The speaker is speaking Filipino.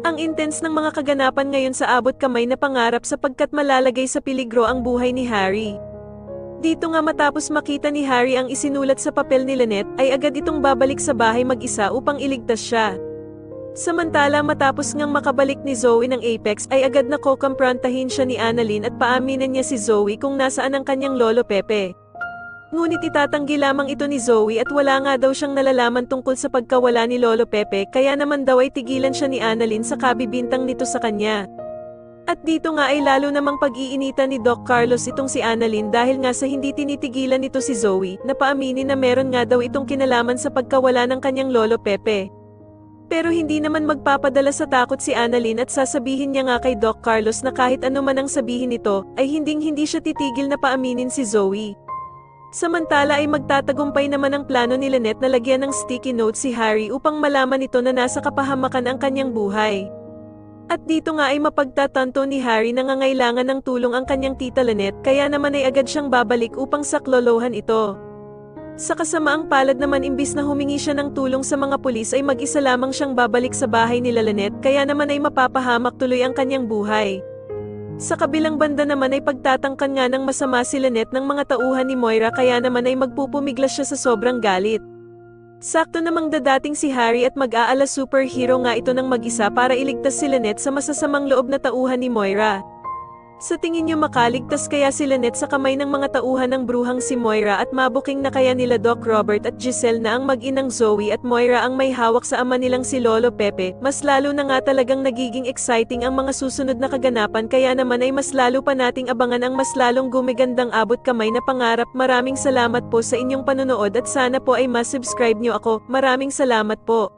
Ang intense ng mga kaganapan ngayon sa abot kamay na pangarap sapagkat malalagay sa peligro ang buhay ni Harry. Dito nga matapos makita ni Harry ang isinulat sa papel ni Lynette, ay agad itong babalik sa bahay mag-isa upang iligtas siya. Samantala matapos ngang makabalik ni Zoe ng Apex ay agad na kokomprontahin siya ni Annalyn at paaminin niya si Zoe kung nasaan ang kanyang lolo Pepe. Ngunit itatanggi lamang ito ni Zoe at wala nga daw siyang nalalaman tungkol sa pagkawala ni lolo Pepe kaya naman daw ay tigilan siya ni Annalyn sa kabibintang nito sa kanya. At dito nga ay lalo namang pag-iinitan ni Doc Carlos itong si Annalyn dahil nga sa hindi tinitigilan nito si Zoe, na paaminin na meron nga daw itong kinalaman sa pagkawala ng kanyang lolo Pepe. Pero hindi naman magpapadala sa takot si Annalyn at sasabihin niya nga kay Doc Carlos na kahit ano man ang sabihin nito, ay hindi siya titigil na paaminin si Zoe. Samantala ay magtatagumpay naman ang plano ni Lynette na lagyan ng sticky note si Harry upang malaman nito na nasa kapahamakan ang kanyang buhay. At dito nga ay mapagtatanto ni Harry na nangangailangan ng tulong ang kanyang tita Lynette kaya naman ay agad siyang babalik upang saklolohan ito. Sa kasamaang palad naman imbis na humingi siya ng tulong sa mga pulis ay mag-isa lamang siyang babalik sa bahay nila Lynette kaya naman ay mapapahamak tuloy ang kanyang buhay. Sa kabilang banda naman ay pagtatangkan nga ng masama si Lynette ng mga tauhan ni Moira kaya naman ay magpupumiglas siya sa sobrang galit. Sakto namang dadating si Harry at mag-aala superhero nga ito ng mag-isa para iligtas si Lynette sa masasamang loob na tauhan ni Moira. Sa tingin niyo makaligtas kaya si Lynette sa kamay ng mga tauhan ng bruhang si Moira at mabuking na kaya nila Doc Robert at Giselle na ang mag-inang Zoe at Moira ang may hawak sa ama nilang si Lolo Pepe? Mas lalo na nga talagang nagiging exciting ang mga susunod na kaganapan kaya naman ay mas lalo pa nating abangan ang mas lalong gumigandang abot kamay na pangarap. Maraming salamat po sa inyong panonood at sana po ay mas-subscribe niyo ako. Maraming salamat po.